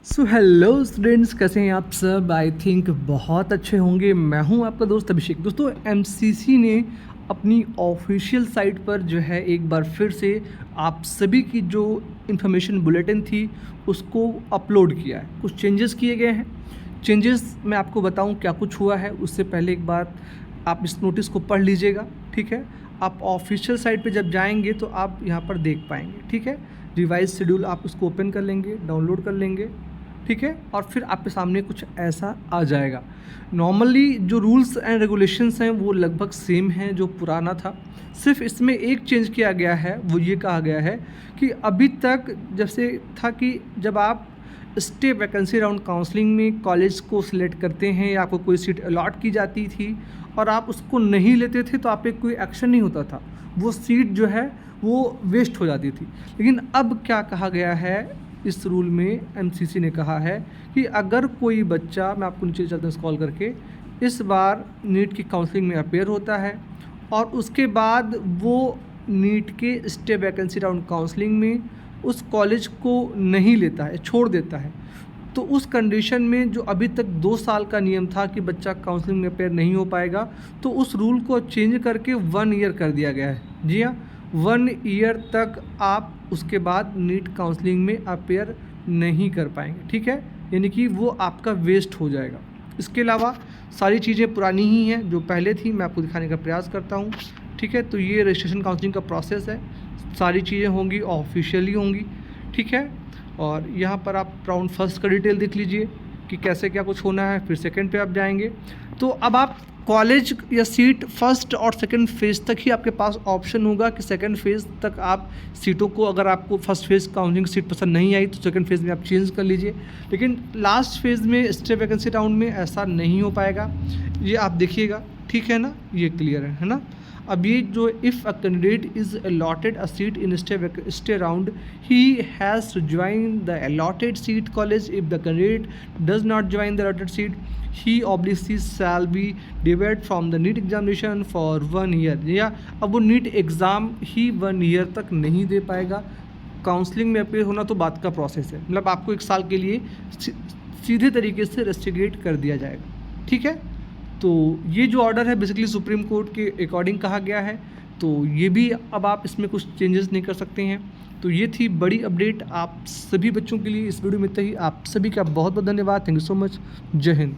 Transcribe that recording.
So hello students, कैसे हैं आप सब। आई थिंक बहुत अच्छे होंगे। मैं हूं आपका दोस्त अभिषेक। दोस्तों, एमसीसी ने अपनी ऑफिशियल साइट पर जो है एक बार फिर से आप सभी की जो इन्फॉर्मेशन बुलेटिन थी उसको अपलोड किया है। कुछ चेंजेस किए गए हैं। चेंजेस मैं आपको बताऊं क्या कुछ हुआ है उससे पहले एक बात, आप इस नोटिस को पढ़ लीजिएगा, ठीक है। आप ऑफिशियल साइट पे जब जाएंगे तो आप यहाँ पर देख पाएंगे, ठीक है। रिवाइज शेड्यूल आप उसको ओपन कर लेंगे, डाउनलोड कर लेंगे, ठीक है। और फिर आपके सामने कुछ ऐसा आ जाएगा। नॉर्मली जो रूल्स एंड रेगुलेशंस हैं वो लगभग सेम हैं जो पुराना था। सिर्फ इसमें एक चेंज किया गया है, वो ये कहा गया है कि अभी तक जैसे था कि जब आप स्टे वैकेंसी राउंड काउंसलिंग में कॉलेज को सिलेक्ट करते हैं या आपको कोई सीट अलॉट की जाती थी और आप उसको नहीं लेते थे तो आप पे कोई एक्शन नहीं होता था, वो सीट जो है वो वेस्ट हो जाती थी। लेकिन अब क्या कहा गया है इस रूल में, एमसीसी ने कहा है कि अगर कोई बच्चा, मैं आपको नीचे चलते हैं स्क्रॉल करके, इस बार नीट की काउंसलिंग में अपेयर होता है और उसके बाद वो नीट के स्टे वैकेंसी राउंड काउंसलिंग में उस कॉलेज को नहीं लेता है, छोड़ देता है, तो उस कंडीशन में जो अभी तक 2 साल का नियम था कि बच्चा काउंसलिंग में अपेयर नहीं हो पाएगा, तो उस रूल को चेंज करके 1 ईयर कर दिया गया है। जी हाँ, 1 ईयर तक आप उसके बाद नीट काउंसलिंग में अपेयर नहीं कर पाएंगे, ठीक है। यानी कि वो आपका वेस्ट हो जाएगा। इसके अलावा सारी चीज़ें पुरानी ही हैं जो पहले थी, मैं आपको दिखाने का प्रयास करता हूँ, ठीक है। तो ये रजिस्ट्रेशन काउंसलिंग का प्रोसेस है, सारी चीज़ें होंगी ऑफिशियली होंगी, ठीक है। और यहाँ पर आप राउंड फर्स्ट का डिटेल देख लीजिए कि कैसे क्या कुछ होना है। फिर सेकंड पे आप जाएंगे तो अब आप कॉलेज या सीट फर्स्ट और सेकंड फेज़ तक ही आपके पास ऑप्शन होगा कि सेकंड फेज़ तक आप सीटों को, अगर आपको फर्स्ट फेज़ काउंसलिंग सीट पसंद नहीं आई तो सेकंड फेज़ में आप चेंज कर लीजिए। लेकिन लास्ट फेज़ में स्टे वैकेंसी राउंड में ऐसा नहीं हो पाएगा, ये आप देखिएगा, ठीक है ना। ये क्लियर है ना। अब ये जो if a candidate is allotted a seat in stray round, he has to join the allotted seat college. If the candidate does not join the allotted seat, he obviously shall be डिवेड from the NEET examination for 1 year. या अब वो NEET exam ही 1 year तक नहीं दे पाएगा। Counselling में appear होना तो बात का प्रोसेस है, मतलब आपको 1 साल के लिए सीधे तरीके से रेस्ट्रिक्ट कर दिया जाएगा, ठीक है। तो ये जो ऑर्डर है बेसिकली सुप्रीम कोर्ट के अकॉर्डिंग कहा गया है, तो ये भी अब आप इसमें कुछ चेंजेस नहीं कर सकते हैं। तो ये थी बड़ी अपडेट आप सभी बच्चों के लिए। इस वीडियो में इतना ही। आप सभी का बहुत बहुत धन्यवाद। Thank you so much. जय हिंद।